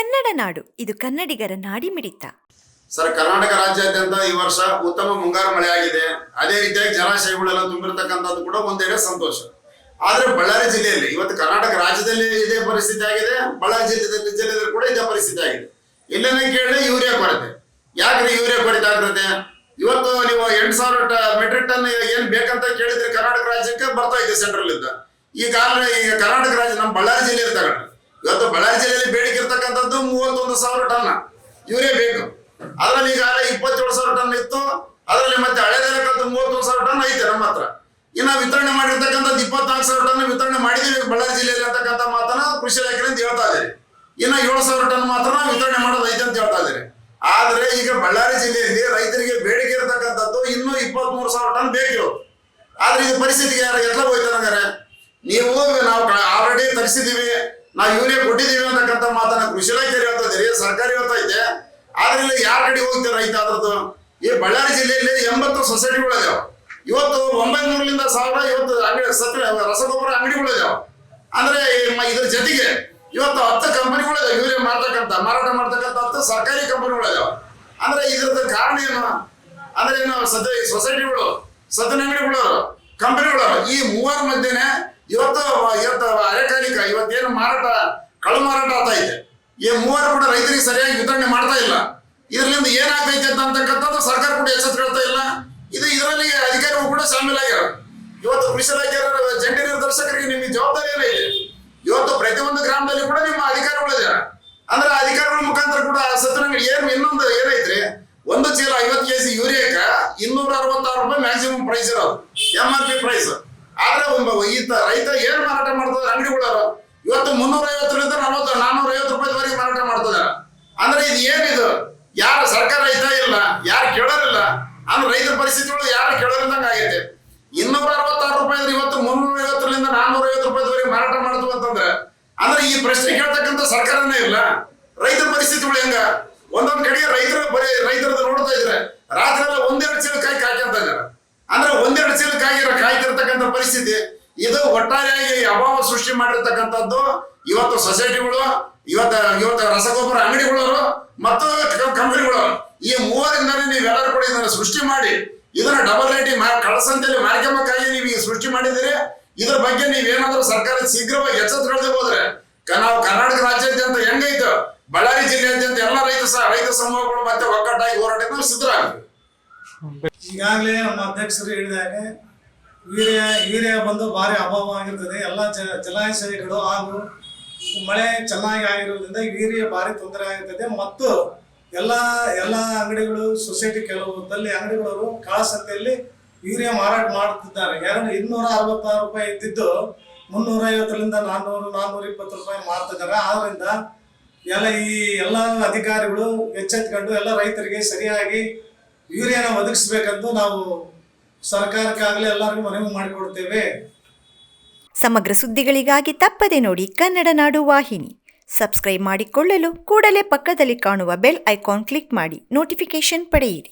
ಕನ್ನಡ ನಾಡು ಇದು ಕನ್ನಡಿಗರ ನಾಡಿಮಿಡಿತ. ಸರ್, ಕರ್ನಾಟಕ ರಾಜ್ಯಾದ್ಯಂತ ಈ ವರ್ಷ ಉತ್ತಮ ಮುಂಗಾರು ಮಳೆ ಆಗಿದೆ. ಅದೇ ರೀತಿಯಾಗಿ ಜಲಾಶಯಗಳೆಲ್ಲ ತುಂಬಿರತಕ್ಕಂಥದ್ದು ಕೂಡ ಒಂದೆಡೆ ಸಂತೋಷ. ಆದ್ರೆ ಬಳ್ಳಾರಿ ಜಿಲ್ಲೆಯಲ್ಲಿ ಇವತ್ತು ಕರ್ನಾಟಕ ರಾಜ್ಯದಲ್ಲಿ ಇದೇ ಪರಿಸ್ಥಿತಿ ಆಗಿದೆ, ಬಳ್ಳಾರಿ ಜಿಲ್ಲೆಯಲ್ಲಿ ಕೂಡ ಇದೇ ಪರಿಸ್ಥಿತಿ ಆಗಿದೆ. ಎಲ್ಲೇನ ಕೇಳಿದ್ರೆ ಯೂರಿಯಾ ಕೊರತೆ. ಯಾಕ್ರಿ ಯೂರಿಯಾ ಕೊರತೆ ಆಗ್ತದೆ? ಇವತ್ತು ನೀವು 8,000 ಮೆಟ್ರಿಕ್ ಟನ್ ಏನ್ ಬೇಕಂತ ಕೇಳಿದ್ರೆ ಕರ್ನಾಟಕ ರಾಜ್ಯಕ್ಕೆ ಬರ್ತಾ ಇದೆ ಸೆಂಟ್ರಲ್ ಇಂದ. ಈಗ ಕರ್ನಾಟಕ ರಾಜ್ಯ ನಮ್ಮ ಬಳ್ಳಾರಿ ಜಿಲ್ಲೆಯಲ್ಲಿ ತಗೊಂಡ್ರೆ ಇವತ್ತು ಬಳ್ಳಾರಿ ಜಿಲ್ಲೆಯಲ್ಲಿ ಬೇಡಿಕೆ ಇರ್ತಕ್ಕಂಥದ್ದು 31,000 ಟನ್ ಯೂರಿಯಾ ಬೇಕು. ಅದ್ರಲ್ಲಿ ಈಗ 27,000 ಟನ್ ಇತ್ತು. ಅದರಲ್ಲಿ ಮತ್ತೆ ಹಳೆದೆಲ್ಲ 31,000 ಟನ್ ಐತೆ ನಮ್ಮ ಹತ್ರ. ಇನ್ನ ವಿತರಣೆ ಮಾಡಿರ್ತಕ್ಕಂಥದ್ದು 24,000 ಟನ್ ವಿತರಣೆ ಮಾಡಿದೀವಿ ಬಳ್ಳಾರಿ ಜಿಲ್ಲೆಯಲ್ಲಿ ಅಂತಕ್ಕಂಥ ಮಾತನ್ನ ಕೃಷಿ ಇಲಾಖೆ ಅಂತ ಹೇಳ್ತಾ ಇದ್ದಾರೆ. ಇನ್ನ 7,000 ಟನ್ ಮಾತ್ರ ವಿತರಣೆ ಮಾಡೋದು ಐತೆ ಅಂತ ಹೇಳ್ತಾ ಇದ್ದಾರೆ. ಆದ್ರೆ ಈಗ ಬಳ್ಳಾರಿ ಜಿಲ್ಲೆಯಲ್ಲಿ ರೈತರಿಗೆ ಬೇಡಿಕೆ ಇರತಕ್ಕಂಥದ್ದು ಇನ್ನೂ 23,000 ಟನ್ ಬೇಕಿರೋದು. ಆದ್ರೆ ಇದು ಪರಿಸ್ಥಿತಿಗೆ ಎಟ್ಲ ಹೋಯ್ತಾರೆ? ನಾವು ಆಲ್ರೆಡಿ ತರಿಸಿದೀವಿ, ನಾವು ಯೂರಿಯಾ ಕೊಟ್ಟಿದೀವಿ ಅಂತಕ್ಕಂಥ ಮಾತನ್ನ ಕೃಷಿ ಇಲಾಖೆ ಹೇಳ್ತಾ ಇದ್ದೀರಿ, ಸರ್ಕಾರ ಹೇಳ್ತಾ ಇದೆ. ಆದ್ರೆ ಇಲ್ಲಿ ಯಾರ ಕಡೆ ಹೋಗ್ತಾರೆ ರೈತ? ಅದ್ರದ್ದು ಈ ಬಳ್ಳಾರಿ ಜಿಲ್ಲೆಯಲ್ಲಿ 80 ಸೊಸೈಟಿಗಳಿದಾವೆ. ಇವತ್ತು 900ರಿಂದ 1000 ಇವತ್ತು ರಸಗೊಬ್ಬರ ಅಂಗಡಿಗಳಿದಾವೆ. ಅಂದ್ರೆ ಇದ್ರ ಜೊತೆಗೆ ಇವತ್ತು 10 ಕಂಪನಿಗಳಿದಾವೆ ಯೂರಿಯಾ ಮಾರಾಟ ಮಾಡ್ತಕ್ಕಂಥ 10 ಸರ್ಕಾರಿ ಕಂಪನಿಗಳಿದಾವೆ. ಅಂದ್ರೆ ಇದ್ರದ್ದು ಕಾರಣ ಏನು? ಅಂದ್ರೆ ಏನು ಸೊಸೈಟಿಗಳು, ಸತ್ತಿನ ಅಂಗಡಿಗಳು, ಕಂಪನಿಗಳು, ಈ ಮೂವರ ಮಧ್ಯೆನೆ ಇವತ್ತು ಅರೆಕಾಲಿಕ ಇವತ್ತೇನು ಕಳು ಮಾರಾಟ ಆಗ್ತಾ ಇದೆ. ಈ ಮೂವರು ಕೂಡ ರೈತರಿಗೆ ಸರಿಯಾಗಿ ವಿತರಣೆ ಮಾಡ್ತಾ ಇಲ್ಲ. ಇದರಿಂದ ಏನಾಗ್ತೈತೆ ಅಂತಕ್ಕಂಥದ್ದು ಸರ್ಕಾರ ಕೂಡ ಎಚ್ಚೆತ್ಕೊಳ್ತಾ ಇಲ್ಲ. ಇದರಲ್ಲಿ ಅಧಿಕಾರಿಗಳು ಕೂಡ ಶಾಮೀಲಾಗ್ಯಾರ. ಇವತ್ತು ಕೃಷಿ ಇಲಾಖೆ ಜಂಟಿ ನಿರ್ದೇಶಕರಿಗೆ ನಿಮಗೆ ಜವಾಬ್ದಾರಿ ಏನೈತೆ? ಇವತ್ತು ಪ್ರತಿಯೊಂದು ಗ್ರಾಮದಲ್ಲಿ ಕೂಡ ನಿಮ್ಮ ಅಧಿಕಾರಿಗಳಿದ್ದಾರೆ. ಅಂದ್ರೆ ಅಧಿಕಾರಿಗಳ ಮುಖಾಂತರ ಕೂಡ ಸತ್ತಿನಂಗಡಿ ಇನ್ನೊಂದು ಏನೈತ್ರಿ, ಒಂದು ಚೀಲ 50 kg ಯೂರಿಯಾಕ 266 ರೂಪಾಯಿ ಮ್ಯಾಕ್ಸಿಮಮ್ ಪ್ರೈಸ್ ಇರೋದು, MRP ಪ್ರೈಸ್. ಆದ್ರೆ ರೈತ ಏನ್ ಮಾರಾಟ ಮಾಡ್ತಾರೆ ಅಂಗಡಿಗಳವರು ಇವತ್ತು 350ರಿಂದ 450 ರೂಪಾಯಿವರೆಗೆ ಮಾರಾಟ ಮಾಡ್ತಿದ್ದಾರೆ. ಅಂದ್ರೆ ಇದು ಏನಿದು? ಯಾರು ಸರ್ಕಾರ ರೈತ ಇಲ್ಲ, ಯಾರು ಕೇಳೋರಿಲ್ಲ. ಅಂದ್ರೆ ರೈತರ ಪರಿಸ್ಥಿತಿಗಳು ಯಾರು ಕೇಳೋರಿಲ್ದಂಗ ಆಗೈತೆ. 266 ರೂಪಾಯಿ ಅಂದ್ರೆ ಇವತ್ತು 350ರಿಂದ 450 ರೂಪಾಯಿವರೆಗೆ ಮಾರಾಟ ಮಾಡ್ತೀವಿ ಅಂತಂದ್ರೆ ಅಂದ್ರೆ ಈ ಪ್ರಶ್ನೆ ಕೇಳ್ತಕ್ಕಂಥ ಸರ್ಕಾರನೇ ಇಲ್ಲ. ರೈತರ ಪರಿಸ್ಥಿತಿಗಳು ಹೆಂಗ? ಒಂದೊಂದ್ ಕಡೆಗೆ ರೈತರದ್ದು ನೋಡ್ತಾ ಇದ್ರೆ ರಾತ್ರಿ ಎಲ್ಲ 1-2 ಚೀಲ ಕಾಯಿ ಕಾಯ್ಕೊಂತ ಇದ್ದಾರೆ. ಅಂದ್ರೆ 1-2 ಚೀಲ ಕಾಯ್ತಿರ್ತಕ್ಕಂಥ ಪರಿಸ್ಥಿತಿ. ಇದು ಒಟ್ಟಾರೆಯಾಗಿ ಅಭಾವ ಸೃಷ್ಟಿ ಮಾಡಿರ್ತಕ್ಕಂಥದ್ದು ಇವತ್ತು ಸೊಸೈಟಿಗಳು, ಇವತ್ತು ರಸಗೊಬ್ಬರ ಅಂಗಡಿಗಳವರು ಮತ್ತು ಕಂಪನಿಗಳು, ಈ ಮೂವರಿಂದಲೇ ನೀವೆಲ್ಲರೂ ಕೂಡ ಇದನ್ನ ಸೃಷ್ಟಿ ಮಾಡಿ ಇದನ್ನ ಡಬಲ್ ರೇಟಿಂಗ್ ಕಳಸಂತೆಯಲ್ಲಿ ಮಾರ್ಕೆಂಬಕ್ಕಾಗಿ ನೀವು ಈಗ ಸೃಷ್ಟಿ ಮಾಡಿದಿರಿ. ಇದ್ರ ಬಗ್ಗೆ ನೀವೇನಾದ್ರೂ ಸರ್ಕಾರ ಶೀಘ್ರವಾಗಿ ಎಚ್ಚೆತ್ತುಕೊಳ್ಳದೆ ಹೋದ್ರೆ ನಾವು ಕರ್ನಾಟಕ ರಾಜ್ಯಾದ್ಯಂತ ಹೆಂಗೈತು ಬಳ್ಳಾರಿ ಜಿಲ್ಲೆಯಾದ್ಯಂತ ಎಲ್ಲ ರೈತ ಸಮೂಹಗಳು ಮತ್ತೆ ಒಗ್ಗಟ್ಟಾಗಿ ಹೋರಾಟಕ್ಕೆ ಸಿದ್ಧರಾಗಬೇಕು. ಈಗಾಗಲೇ ನಮ್ಮ ಅಧ್ಯಕ್ಷರು ಹೇಳಿದಾಗ ಯೂರಿಯಾ ಬಂದು ಭಾರಿ ಅಭಾವ ಆಗಿರ್ತದೆ. ಎಲ್ಲ ಜಲಾಶಯಗಳು ಹಾಗೂ ಮಳೆ ಚೆನ್ನಾಗಿ ಆಗಿರೋದ್ರಿಂದ ಯೂರಿಯಾ ಭಾರಿ ತೊಂದರೆ ಆಗಿರ್ತದೆ. ಮತ್ತು ಎಲ್ಲ ಅಂಗಡಿಗಳು, ಸೊಸೈಟಿ ಕೆಲವೊಂದಲ್ಲಿ ಅಂಗಡಿಗಳವರು ಕಾಳಸಂತೆಯಲ್ಲಿ ಯೂರಿಯಾ ಮಾರಾಟ ಮಾಡುತ್ತಿದ್ದಾರೆ. 266 ರೂಪಾಯಿ ಇದ್ದಿದ್ದು 350ರಿಂದ 420 ರೂಪಾಯಿ ಮಾರ್ತಿದ್ದಾರೆ. ಆದ್ರಿಂದ ಎಲ್ಲ ಅಧಿಕಾರಿಗಳು ಎಚ್ಚೆತ್ಕೊಂಡು ಎಲ್ಲ ರೈತರಿಗೆ ಸರಿಯಾಗಿ ಯೂರಿಯಾನ ಒದಗಿಸ್ಬೇಕಂತ ನಾವು ಸರ್ಕಾರಕ್ಕಾಗಲಿ ಎಲ್ಲರಿಗೂ ಮನವಿ ಮಾಡಿಕೊಡ್ತೇವೆ. ಸಮಗ್ರ ಸುದ್ದಿಗಳಿಗಾಗಿ ತಪ್ಪದೆ ನೋಡಿ ಕನ್ನಡ ನಾಡು ವಾಹಿನಿ. ಸಬ್ಸ್ಕ್ರೈಬ್ ಮಾಡಿಕೊಳ್ಳಲು ಕೂಡಲೇ ಪಕ್ಕದಲ್ಲಿ ಕಾಣುವ ಬೆಲ್ ಐಕಾನ್ ಕ್ಲಿಕ್ ಮಾಡಿ ನೋಟಿಫಿಕೇಶನ್ ಪಡೆಯಿರಿ.